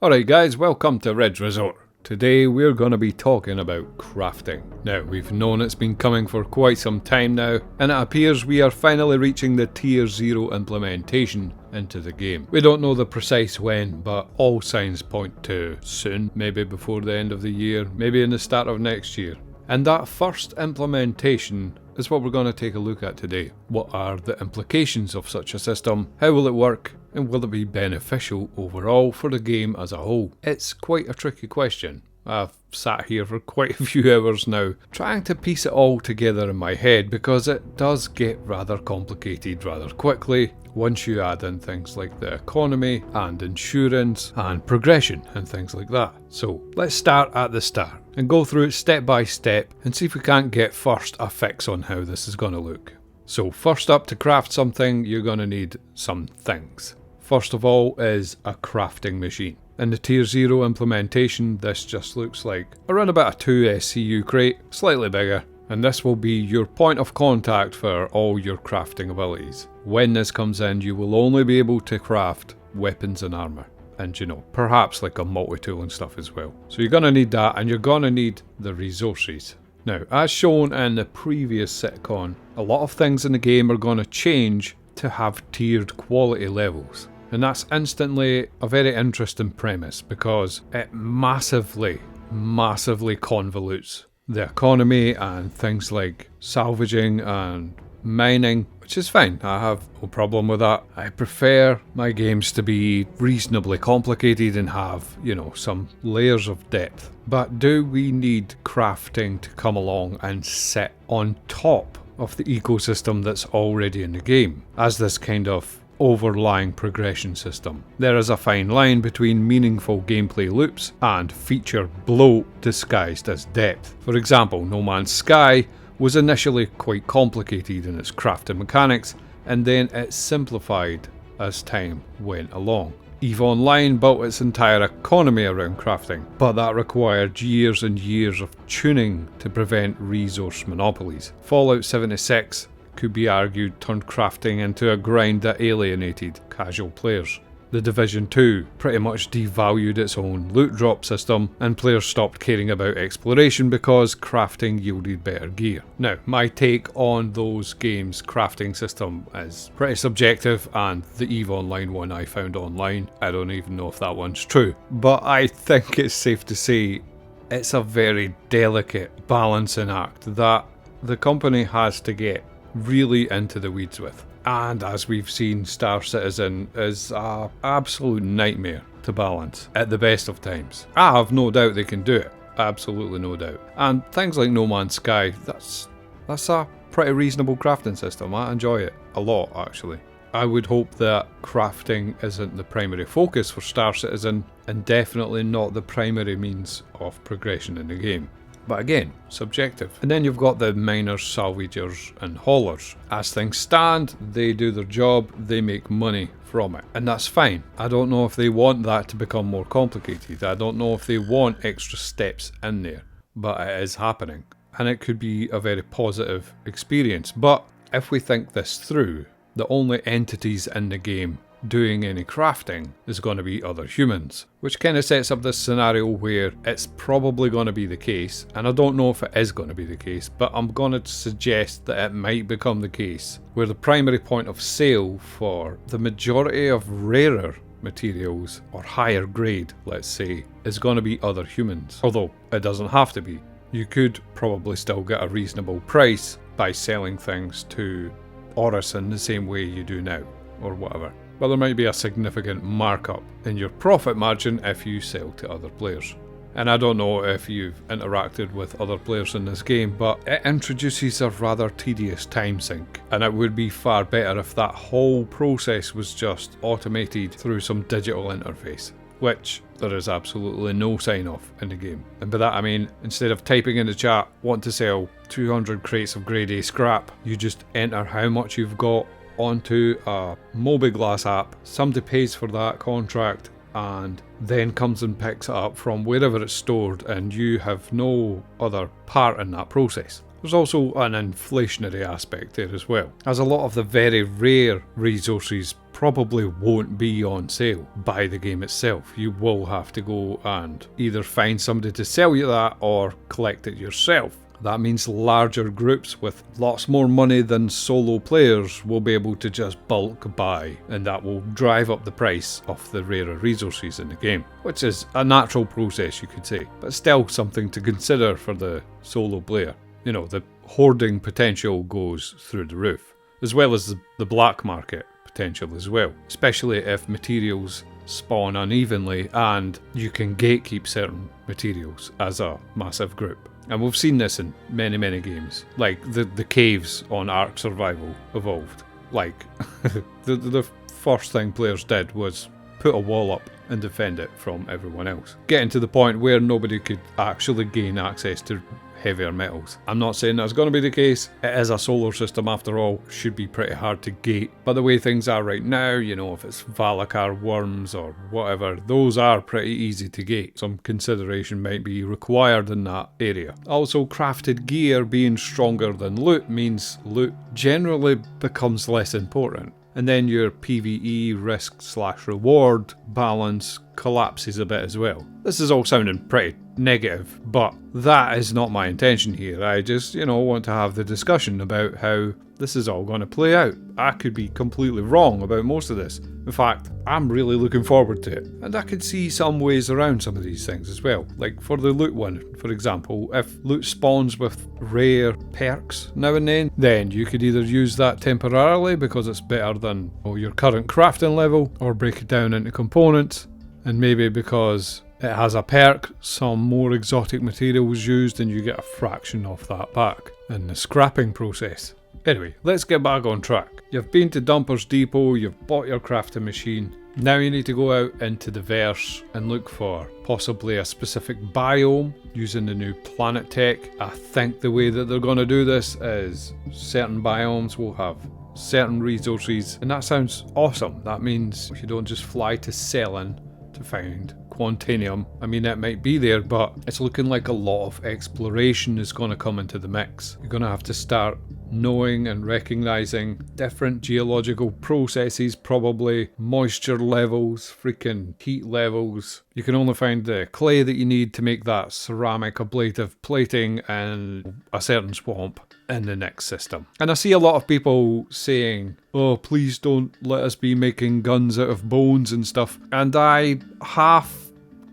Alright guys, welcome to Ridge Resort. Today we're going to be talking about crafting. Now, we've known it's been coming for quite some time now, and it appears we are finally reaching the Tier 0 implementation into the game. We don't know the precise when, but all signs point to soon, maybe before the end of the year, maybe in the start of next year. And that first implementation is what we're going to take a look at today. What are the implications of such a system? How will it work? And will it be beneficial overall for the game as a whole? It's quite a tricky question. I've sat here for quite a few hours now trying to piece it all together in my head because it does get rather complicated rather quickly once you add in things like the economy and insurance and progression and things like that. So let's start at the start and go through it step by step and see if we can't get first a fix on how this is going to look. So first up, to craft something you're going to need some things. First of all is a crafting machine. In the Tier 0 implementation, this just looks like around about a 2 SCU crate, slightly bigger, and this will be your point of contact for all your crafting abilities. When this comes in, you will only be able to craft weapons and armour, and perhaps like a multi-tool and stuff as well. So you're going to need that, and you're going to need the resources. Now, as shown in the previous sitcon, a lot of things in the game are going to change to have tiered quality levels. And that's instantly a very interesting premise because it massively convolutes the economy and things like salvaging and mining, which is fine. I have no problem with that. I prefer my games to be reasonably complicated and have, some layers of depth. But do we need crafting to come along and sit on top of the ecosystem that's already in the game as this kind of overlying progression system? There is a fine line between meaningful gameplay loops and feature bloat disguised as depth. For example, No Man's Sky was initially quite complicated in its crafting mechanics, and then it simplified as time went along. EVE Online built its entire economy around crafting, but that required years and years of tuning to prevent resource monopolies. Fallout 76 could be argued turned crafting into a grind that alienated casual players. The Division 2 pretty much devalued its own loot drop system, and players stopped caring about exploration because crafting yielded better gear. Now, my take on those games' crafting system is pretty subjective, and the EVE Online one I found online, I don't even know if that one's true, but I think it's safe to say it's a very delicate balancing act that the company has to get really into the weeds with. And as we've seen, Star Citizen is an absolute nightmare to balance at the best of times. I have no doubt they can do it, absolutely no doubt. And things like No Man's Sky, that's a pretty reasonable crafting system. I enjoy it a lot, actually. I would hope that crafting isn't the primary focus for Star Citizen, and definitely not the primary means of progression in the game. But again, subjective. And then you've got the miners, salvagers and haulers. As things stand, they do their job, they make money from it. And that's fine. I don't know if they want that to become more complicated. I don't know if they want extra steps in there. But it is happening. And it could be a very positive experience. But if we think this through, the only entities in the game doing any crafting is going to be other humans, which kind of sets up this scenario where it's probably going to be the case, and I don't know if it is going to be the case, but I'm going to suggest that it might become the case, where the primary point of sale for the majority of rarer materials, or higher grade, let's say, is going to be other humans. Although it doesn't have to be. You could probably still get a reasonable price by selling things to Horus in the same way you do now, or whatever. But there might be a significant markup in your profit margin if you sell to other players. And I don't know if you've interacted with other players in this game, but it introduces a rather tedious time sink, and it would be far better if that whole process was just automated through some digital interface, which there is absolutely no sign of in the game. And by that I mean, instead of typing in the chat, want to sell 200 crates of grade A scrap, you just enter how much you've got onto a Mobiglass app, somebody pays for that contract and then comes and picks it up from wherever it's stored, and you have no other part in that process. There's also an inflationary aspect there as well, as a lot of the very rare resources probably won't be on sale by the game itself. You will have to go and either find somebody to sell you that or collect it yourself. That means larger groups with lots more money than solo players will be able to just bulk buy, and that will drive up the price of the rarer resources in the game, which is a natural process, you could say, but still something to consider for the solo player. You know, the hoarding potential goes through the roof, as well as the black market potential as well, especially if materials spawn unevenly and you can gatekeep certain materials as a massive group. And we've seen this in many games, like the caves on Ark Survival Evolved. Like, the first thing players did was put a wall up and defend it from everyone else, getting to the point where nobody could actually gain access to heavier metals. I'm not saying that's going to be the case. It is a solar system after all, should be pretty hard to gate. But the way things are right now, you know, if it's Valakar worms or whatever, those are pretty easy to gate. Some consideration might be required in that area. Also, crafted gear being stronger than loot means loot generally becomes less important. And then your PvE risk/reward balance collapses a bit as well. This is all sounding pretty negative, but that is not my intention here. I just, want to have the discussion about how this is all going to play out. I could be completely wrong about most of this. In fact, I'm really looking forward to it. And I could see some ways around some of these things as well. Like for the loot one, for example, if loot spawns with rare perks now and then you could either use that temporarily because it's better than your current crafting level, or break it down into components, and maybe because it has a perk, some more exotic materials used and you get a fraction of that back in the scrapping process. Anyway, let's get back on track. You've been to Dumper's Depot, you've bought your crafting machine. Now you need to go out into the verse and look for possibly a specific biome using the new planet tech. I think the way that they're going to do this is certain biomes will have certain resources, and that sounds awesome. That means you don't just fly to Cellin to find Quantanium. I mean, it might be there, but it's looking like a lot of exploration is going to come into the mix. You're going to have to start knowing and recognizing different geological processes, probably moisture levels, freaking heat levels. You can only find the clay that you need to make that ceramic ablative plating in a certain swamp in the next system. And I see a lot of people saying, oh, please don't let us be making guns out of bones and stuff. And I half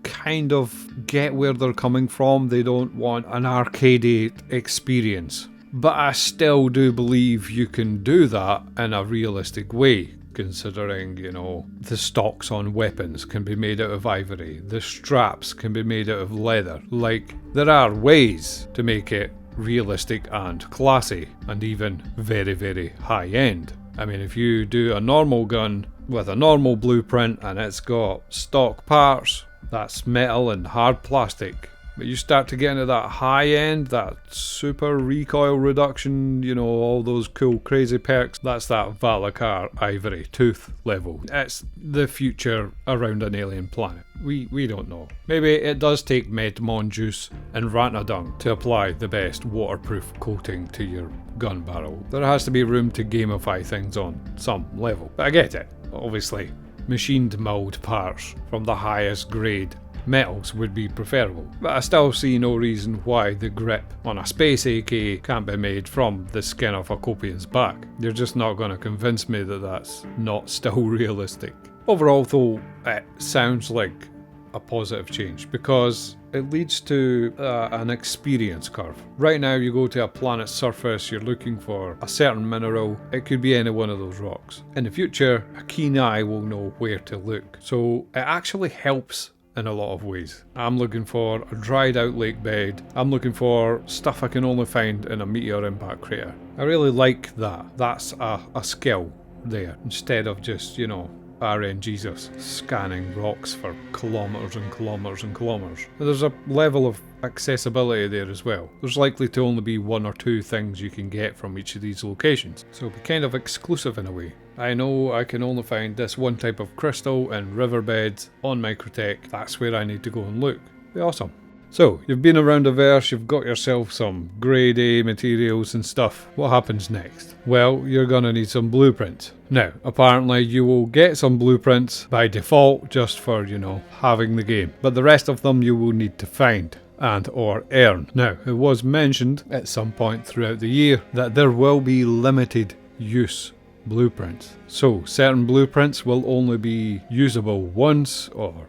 kind of get where they're coming from. They don't want an arcade experience. But I still do believe you can do that in a realistic way, considering, the stocks on weapons can be made out of ivory, the straps can be made out of leather. Like, there are ways to make it realistic and classy, and even very high end. I mean, if you do a normal gun with a normal blueprint and it's got stock parts, that's metal and hard plastic. But you start to get into that high end, that super recoil reduction, all those cool crazy perks, that's that Valakar ivory tooth level. It's the future around an alien planet. We don't know. Maybe it does take Medmon juice and Rantadung to apply the best waterproof coating to your gun barrel. There has to be room to gamify things on some level. But I get it. Obviously, machined mould parts from the highest grade metals would be preferable, but I still see no reason why the grip on a space AK can't be made from the skin of a Copian's back. You're just not going to convince me that that's not still realistic. Overall though, it sounds like a positive change because it leads to an experience curve. Right now you go to a planet's surface, you're looking for a certain mineral, it could be any one of those rocks. In the future, a keen eye will know where to look, so it actually helps in a lot of ways. I'm looking for a dried out lake bed. I'm looking for stuff I can only find in a meteor impact crater. I really like that. That's a skill there, instead of just, RNGesus scanning rocks for kilometres and kilometres and kilometres. There's a level of accessibility there as well. There's likely to only be one or two things you can get from each of these locations, so it'll be kind of exclusive in a way. I know I can only find this one type of crystal in riverbeds on Microtech. That's where I need to go and look. Be awesome. So, you've been around the verse, you've got yourself some grade A materials and stuff. What happens next? Well, you're gonna need some blueprints. Now, apparently you will get some blueprints by default just for, having the game. But the rest of them you will need to find and or earn. Now, it was mentioned at some point throughout the year that there will be limited use blueprints. So certain blueprints will only be usable once or,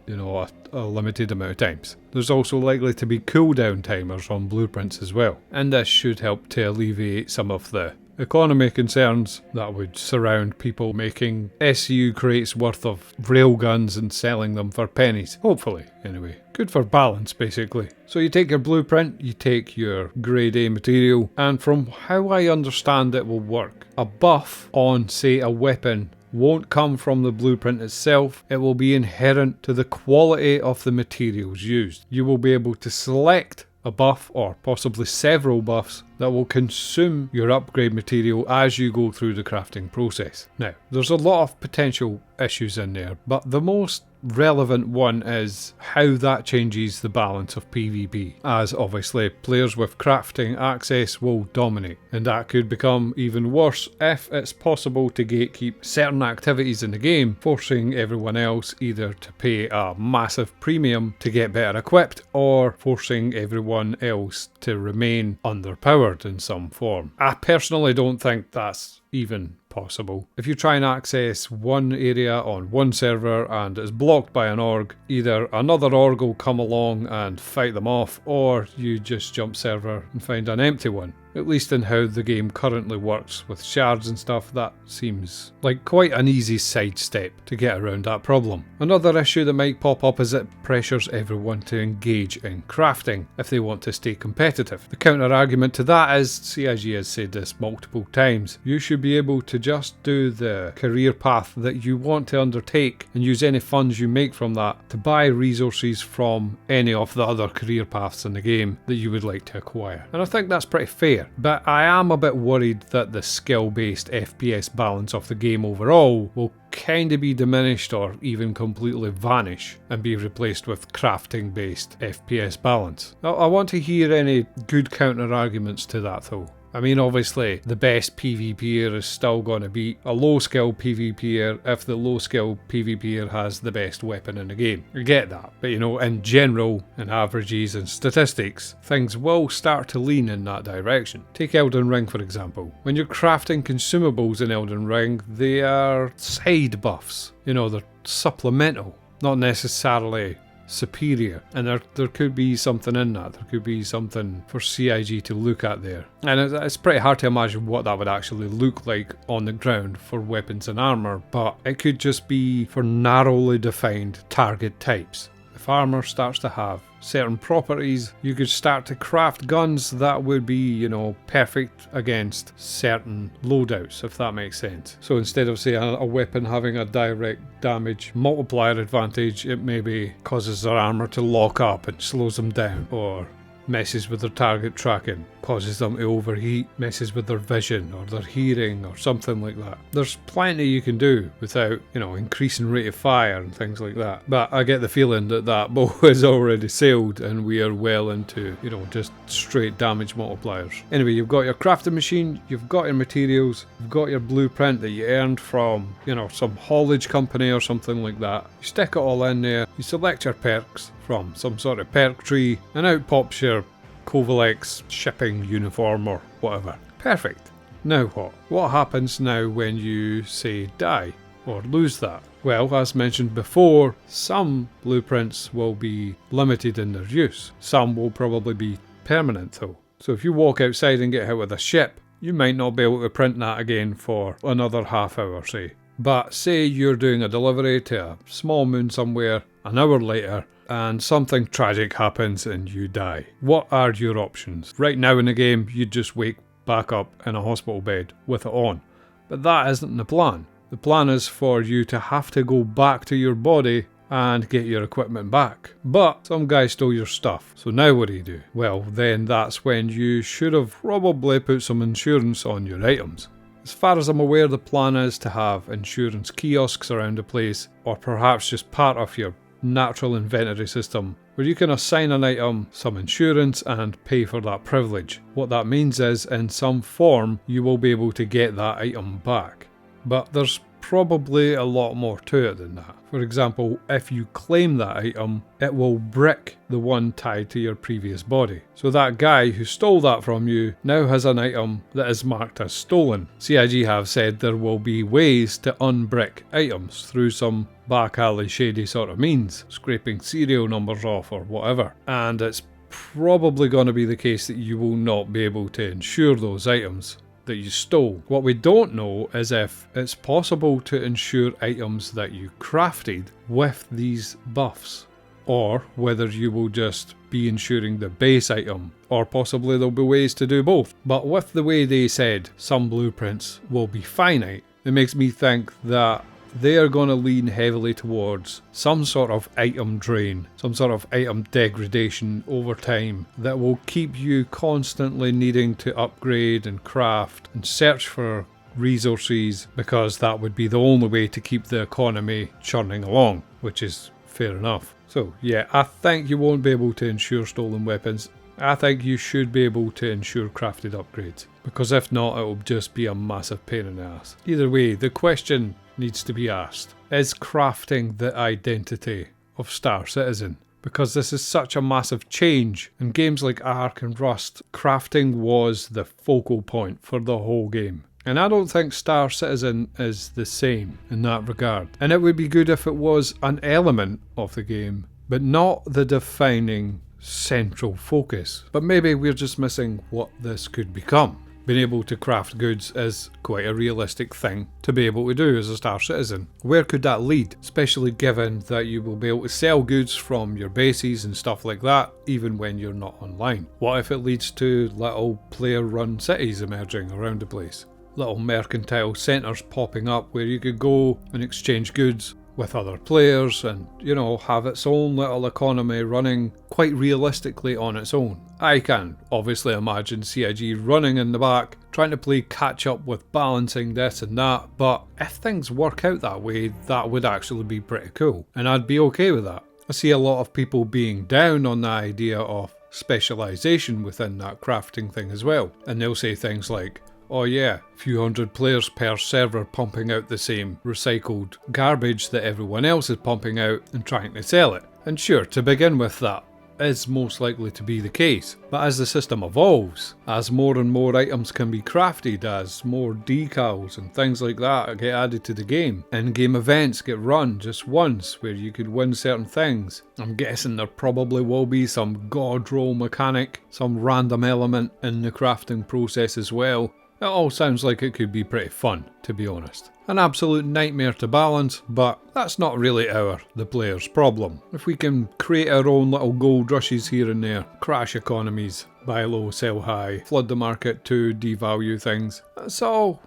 a limited amount of times. There's also likely to be cooldown timers on blueprints as well. And this should help to alleviate some of the economy concerns that would surround people making SU crates worth of railguns and selling them for pennies. Hopefully, anyway. Good for balance, basically. So you take your blueprint, you take your grade A material, and from how I understand it will work, a buff on, say, a weapon won't come from the blueprint itself. It will be inherent to the quality of the materials used. You will be able to select a buff or possibly several buffs that will consume your upgrade material as you go through the crafting process. Now, there's a lot of potential issues in there, but the most relevant one is how that changes the balance of PvP, as obviously players with crafting access will dominate, and that could become even worse if it's possible to gatekeep certain activities in the game, forcing everyone else either to pay a massive premium to get better equipped or forcing everyone else to remain underpowered in some form. I personally don't think that's even possible. If you try and access one area on one server and it's blocked by an org, either another org will come along and fight them off, or you just jump server and find an empty one. At least in how the game currently works with shards and stuff, that seems like quite an easy sidestep to get around that problem. Another issue that might pop up is it pressures everyone to engage in crafting if they want to stay competitive. The counter argument to that is, CIG has said this multiple times, you should be able to just do the career path that you want to undertake and use any funds you make from that to buy resources from any of the other career paths in the game that you would like to acquire. And I think that's pretty fair. But I am a bit worried that the skill-based FPS balance of the game overall will kind of be diminished or even completely vanish and be replaced with crafting-based FPS balance. Now, I want to hear any good counter-arguments to that though. I mean, obviously, the best PvPer is still going to be a low-skill PvPer if the low-skill PvPer has the best weapon in the game. I get that. But, in general, in averages and statistics, things will start to lean in that direction. Take Elden Ring, for example. When you're crafting consumables in Elden Ring, they are side buffs. They're supplemental, not necessarily superior, and there could be something in that. There could be something for CIG to look at there, and it's pretty hard to imagine what that would actually look like on the ground for weapons and armor, but it could just be for narrowly defined target types. If armor starts to have certain properties, you could start to craft guns that would be, perfect against certain loadouts, if that makes sense. So instead of, say, a weapon having a direct damage multiplier advantage, it maybe causes their armor to lock up and slows them down, or messes with their target tracking, causes them to overheat, messes with their vision or their hearing or something like that. There's plenty you can do without, increasing rate of fire and things like that. But I get the feeling that that boat is already sailed and we are well into, just straight damage multipliers. Anyway, you've got your crafting machine, you've got your materials, you've got your blueprint that you earned from, some haulage company or something like that. You stick it all in there, you select your perks from some sort of perk tree, and out pops your Kovalex shipping uniform or whatever. Perfect. Now what? What happens now when you, say, die or lose that? Well, as mentioned before, some blueprints will be limited in their use. Some will probably be permanent though. So if you walk outside and get hit with a ship, you might not be able to print that again for another half hour, say. But say you're doing a delivery to a small moon somewhere an hour later, and something tragic happens and you die. What are your options? Right now in the game, you'd just wake back up in a hospital bed with it on. But that isn't the plan. The plan is for you to have to go back to your body and get your equipment back. But some guy stole your stuff. So now what do you do? Well, then that's when you should have probably put some insurance on your items. As far as I'm aware, the plan is to have insurance kiosks around the place, or perhaps just part of your natural inventory system where you can assign an item some insurance and pay for that privilege. What that means is, in some form, you will be able to get that item back. But there's probably a lot more to it than that. For example, if you claim that item, it will brick the one tied to your previous body. So that guy who stole that from you now has an item that is marked as stolen. CIG have said there will be ways to unbrick items through some back alley shady sort of means, scraping serial numbers off or whatever. And it's probably going to be the case that you will not be able to insure those items that you stole. What we don't know is if it's possible to insure items that you crafted with these buffs, or whether you will just be insuring the base item, or possibly there'll be ways to do both. But with the way they said some blueprints will be finite, it makes me think that they are going to lean heavily towards some sort of item drain, some sort of item degradation over time that will keep you constantly needing to upgrade and craft and search for resources, because that would be the only way to keep the economy churning along, which is fair enough. So yeah, I think you won't be able to insure stolen weapons. I think you should be able to insure crafted upgrades, because if not, it will just be a massive pain in the ass. Either way, the question needs to be asked: is crafting the identity of Star Citizen? Because this is such a massive change. In games like Ark and Rust, crafting was the focal point for the whole game. And I don't think Star Citizen is the same in that regard. And it would be good if it was an element of the game, but not the defining central focus. But maybe we're just missing what this could become. Being able to craft goods is quite a realistic thing to be able to do as a Star Citizen. Where could that lead? Especially given that you will be able to sell goods from your bases and stuff like that, even when you're not online. What if it leads to little player-run cities emerging around the place? Little mercantile centres popping up where you could go and exchange goods with other players and, you know, have its own little economy running quite realistically on its own. I can obviously imagine CIG running in the back, trying to play catch up with balancing this and that, but if things work out that way, that would actually be pretty cool, and I'd be okay with that. I see a lot of people being down on the idea of specialisation within that crafting thing as well, and they'll say things like, oh yeah, a few hundred players per server pumping out the same recycled garbage that everyone else is pumping out and trying to sell it. And sure, to begin with, that is most likely to be the case. But as the system evolves, as more and more items can be crafted, as more decals and things like that get added to the game, in-game events get run just once where you could win certain things, I'm guessing there probably will be some god roll mechanic, some random element in the crafting process as well. It all sounds like it could be pretty fun, to be honest. An absolute nightmare to balance, but that's not really the player's problem. If we can create our own little gold rushes here and there, crash economies, buy low, sell high, flood the market to devalue things, that's all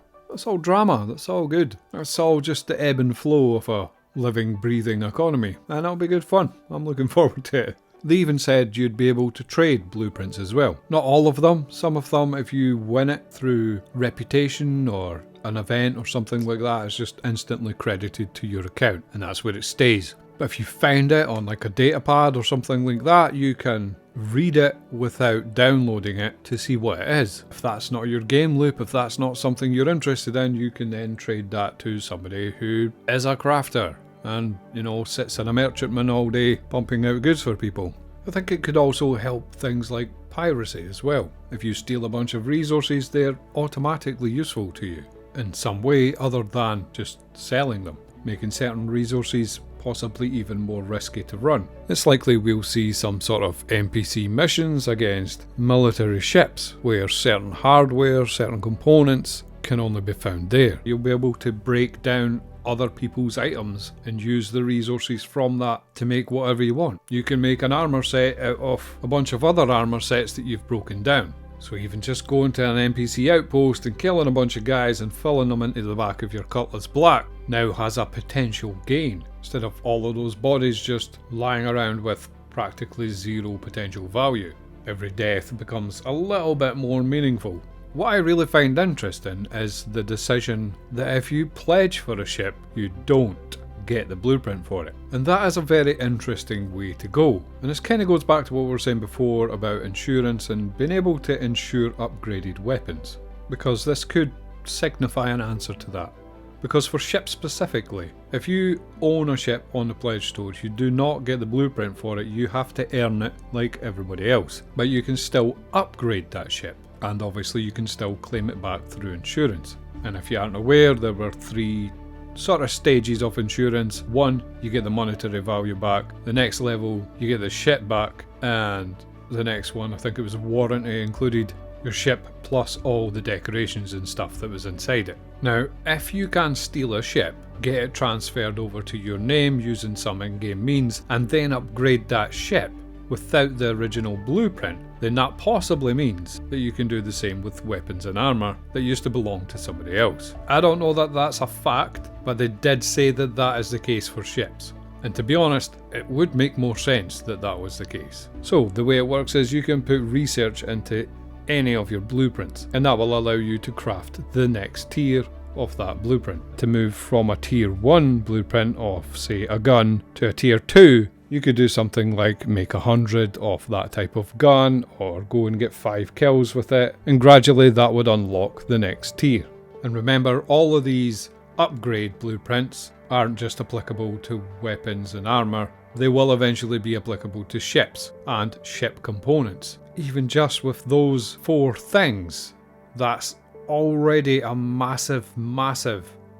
drama, that's all good. That's all just the ebb and flow of a living, breathing economy, and it'll be good fun. I'm looking forward to it. They even said you'd be able to trade blueprints as well. Not all of them, some of them if you win it through reputation or an event or something like that, it's just instantly credited to your account and that's where it stays. But if you found it on like a datapad or something like that, you can read it without downloading it to see what it is. If that's not your game loop, if that's not something you're interested in, you can then trade that to somebody who is a crafter and, you know, sits in a merchantman all day pumping out goods for people. I think it could also help things like piracy as well. If you steal a bunch of resources, they're automatically useful to you in some way other than just selling them, making certain resources possibly even more risky to run. It's likely we'll see some sort of NPC missions against military ships where certain hardware, certain components can only be found there. You'll be able to break down other people's items and use the resources from that to make whatever you want. You can make an armor set out of a bunch of other armor sets that you've broken down. So even just going to an NPC outpost and killing a bunch of guys and filling them into the back of your Cutlass Black now has a potential gain, instead of all of those bodies just lying around with practically zero potential value. Every death becomes a little bit more meaningful. What I really find interesting is the decision that if you pledge for a ship, you don't get the blueprint for it. And that is a very interesting way to go. And this kind of goes back to what we were saying before about insurance and being able to insure upgraded weapons, because this could signify an answer to that. Because for ships specifically, if you own a ship on the pledge stores, you do not get the blueprint for it, you have to earn it like everybody else. But you can still upgrade that ship, and obviously you can still claim it back through insurance. And if you aren't aware, there were 3 sort of stages of insurance. 1, you get the monetary value back. The next level, you get the ship back. And the next one, I think it was a warranty, included your ship plus all the decorations and stuff that was inside it. Now, if you can steal a ship, get it transferred over to your name using some in-game means, and then upgrade that ship without the original blueprint, then that possibly means that you can do the same with weapons and armour that used to belong to somebody else. I don't know that that's a fact, but they did say that that is the case for ships. And to be honest, it would make more sense that that was the case. So the way it works is you can put research into any of your blueprints, and that will allow you to craft the next tier of that blueprint. To move from a tier 1 blueprint of, say, a gun to a tier 2, you could do something like make 100 of that type of gun, or go and get 5 kills with it, and gradually that would unlock the next tier. And remember, all of these upgrade blueprints aren't just applicable to weapons and armour, they will eventually be applicable to ships and ship components. Even just with those 4 things, that's already a massive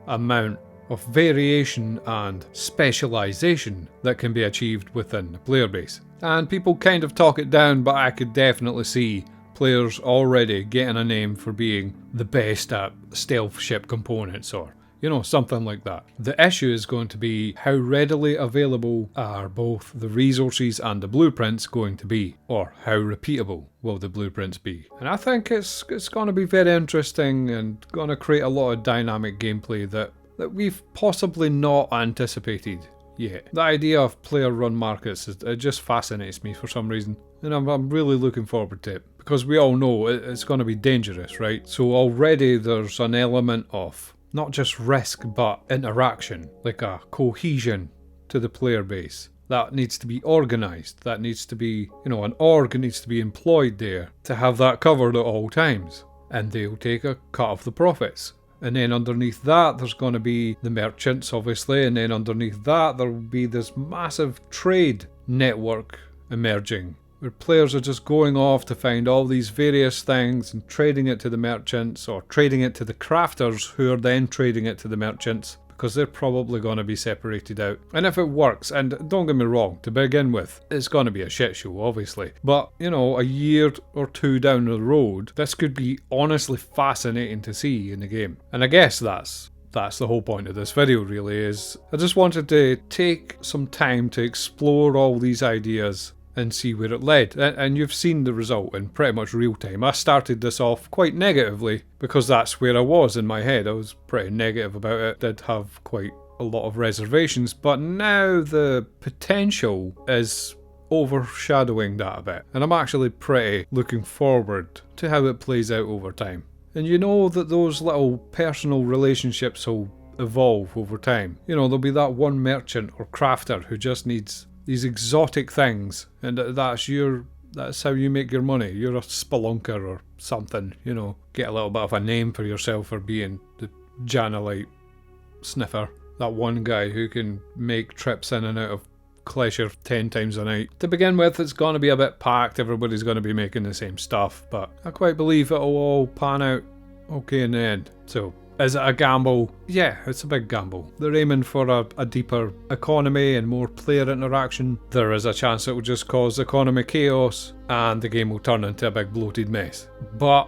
amount of variation and specialisation that can be achieved within the player base. And people kind of talk it down, but I could definitely see players already getting a name for being the best at stealth ship components, or something like that. The issue is going to be how readily available are both the resources and the blueprints going to be, or how repeatable will the blueprints be. And I think it's going to be very interesting and going to create a lot of dynamic gameplay that we've possibly not anticipated yet. The idea of player-run markets, it just fascinates me for some reason, and I'm really looking forward to it, because we all know it's going to be dangerous, right? So already there's an element of not just risk, but interaction, like a cohesion to the player base. That needs to be organised, that needs to be, an org needs to be employed there to have that covered at all times. And they'll take a cut of the profits. And then underneath that, there's going to be the merchants, obviously, and then underneath that, there will be this massive trade network emerging, where players are just going off to find all these various things and trading it to the merchants, or trading it to the crafters, who are then trading it to the merchants, because they're probably going to be separated out. And if it works, and don't get me wrong, to begin with, it's going to be a shit show, obviously, but a year or 2 down the road, this could be honestly fascinating to see in the game. And I guess that's the whole point of this video, really, is I just wanted to take some time to explore all these ideas and see where it led. And you've seen the result in pretty much real time. I started this off quite negatively because that's where I was in my head. I was pretty negative about it, did have quite a lot of reservations, but now the potential is overshadowing that a bit. And I'm actually pretty looking forward to how it plays out over time. And that those little personal relationships will evolve over time. There'll be that one merchant or crafter who just needs these exotic things, and that's how you make your money. You're a spelunker or something, get a little bit of a name for yourself for being the Janelite sniffer, that one guy who can make trips in and out of Klesher 10 times a night. To begin with, it's going to be a bit packed, everybody's going to be making the same stuff, but I quite believe it'll all pan out okay in the end. So, is it a gamble? Yeah, it's a big gamble. They're aiming for a deeper economy and more player interaction. There is a chance it will just cause economy chaos and the game will turn into a big bloated mess. But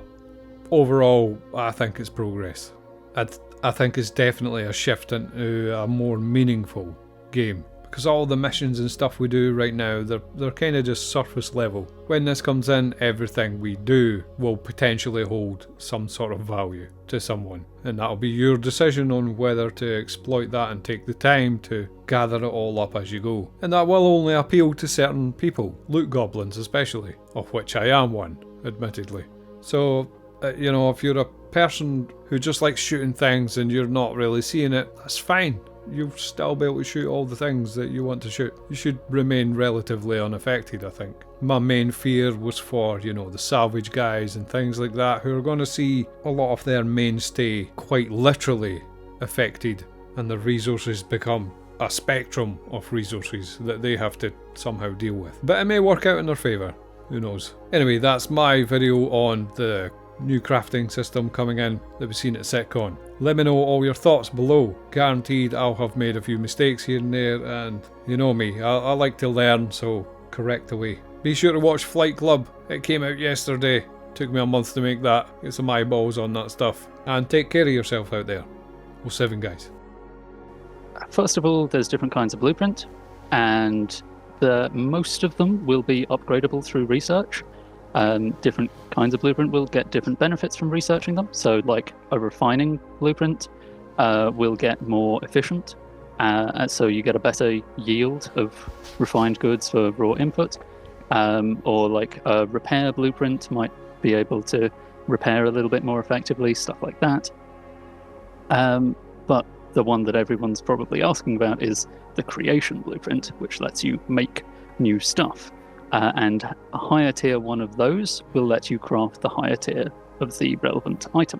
overall, I think it's progress. I think it's definitely a shift into a more meaningful game. Because all the missions and stuff we do right now, they're kind of just surface level. When this comes in, everything we do will potentially hold some sort of value to someone. And that'll be your decision on whether to exploit that and take the time to gather it all up as you go. And that will only appeal to certain people, loot goblins especially, of which I am one, admittedly. So, if you're a person who just likes shooting things and you're not really seeing it, that's fine. you'll still be able to shoot all the things that you want to shoot. You should remain relatively unaffected, I think. My main fear was for, the salvage guys and things like that, who are going to see a lot of their mainstay quite literally affected, and the resources become a spectrum of resources that they have to somehow deal with. But it may work out in their favour, who knows. Anyway, that's my video on the new crafting system coming in that we've seen at SitCon. Let me know all your thoughts below. Guaranteed I'll have made a few mistakes here and there, and you know me, I like to learn, so correct away. Be sure to watch Flight Club. It came out yesterday. Took me a month to make that. Get some eyeballs on that stuff. And take care of yourself out there. We'll 7 guys. First of all, there's different kinds of blueprint, and most of them will be upgradable through research. Different kinds of blueprint will get different benefits from researching them. So like a refining blueprint will get more efficient, so you get a better yield of refined goods for raw input. Or like a repair blueprint might be able to repair a little bit more effectively, stuff like that. But the one that everyone's probably asking about is the creation blueprint, which lets you make new stuff. And a higher tier one of those will let you craft the higher tier of the relevant item.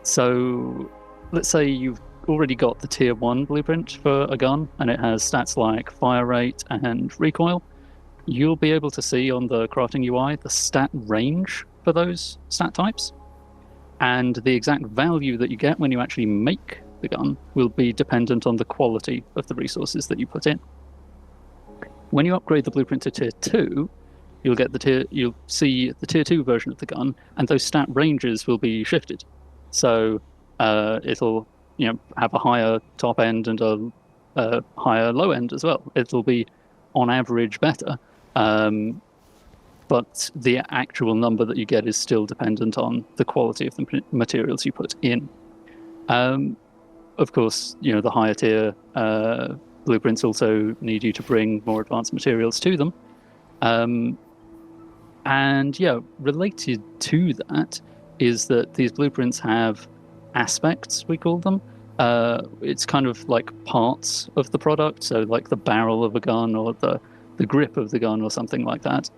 So let's say you've already got the tier 1 blueprint for a gun, and it has stats like fire rate and recoil. You'll be able to see on the crafting UI the stat range for those stat types. And the exact value that you get when you actually make the gun will be dependent on the quality of the resources that you put in. When you upgrade the blueprint to tier 2, you'll see the tier 2 version of the gun, and those stat ranges will be shifted. So it'll have a higher top end and a higher low end as well. It'll be on average better, but the actual number that you get is still dependent on the quality of the materials you put in. Of course, the higher tier blueprints also need you to bring more advanced materials to them. And yeah, related to that is that these blueprints have aspects, we call them. It's kind of like parts of the product, so like the barrel of a gun or the grip of the gun or something like that,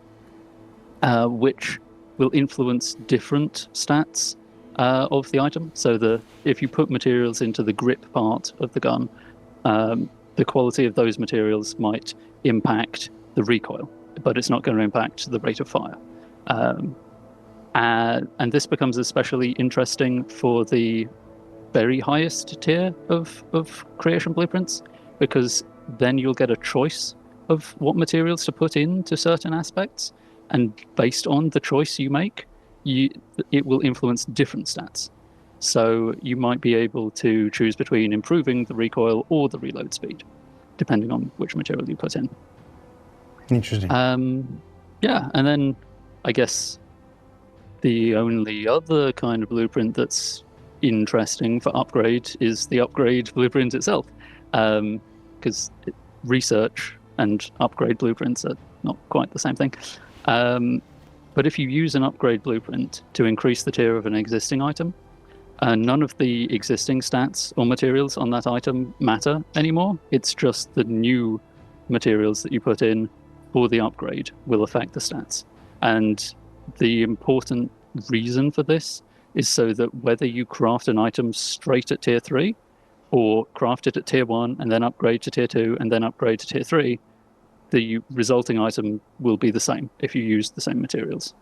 which will influence different stats of the item. So if you put materials into the grip part of the gun, the quality of those materials might impact the recoil, but it's not going to impact the rate of fire. And this becomes especially interesting for the very highest tier of creation blueprints, because then you'll get a choice of what materials to put into certain aspects, and based on the choice you make, it will influence different stats. So you might be able to choose between improving the recoil or the reload speed, depending on which material you put in. Interesting. Yeah, and then I guess the only other kind of blueprint that's interesting for upgrade is the upgrade blueprint itself, because research and upgrade blueprints are not quite the same thing. But if you use an upgrade blueprint to increase the tier of an existing item, none of the existing stats or materials on that item matter anymore. It's just the new materials that you put in for the upgrade will affect the stats. And the important reason for this is so that whether you craft an item straight at tier 3 or craft it at tier 1 and then upgrade to tier 2 and then upgrade to tier 3, the resulting item will be the same if you use the same materials.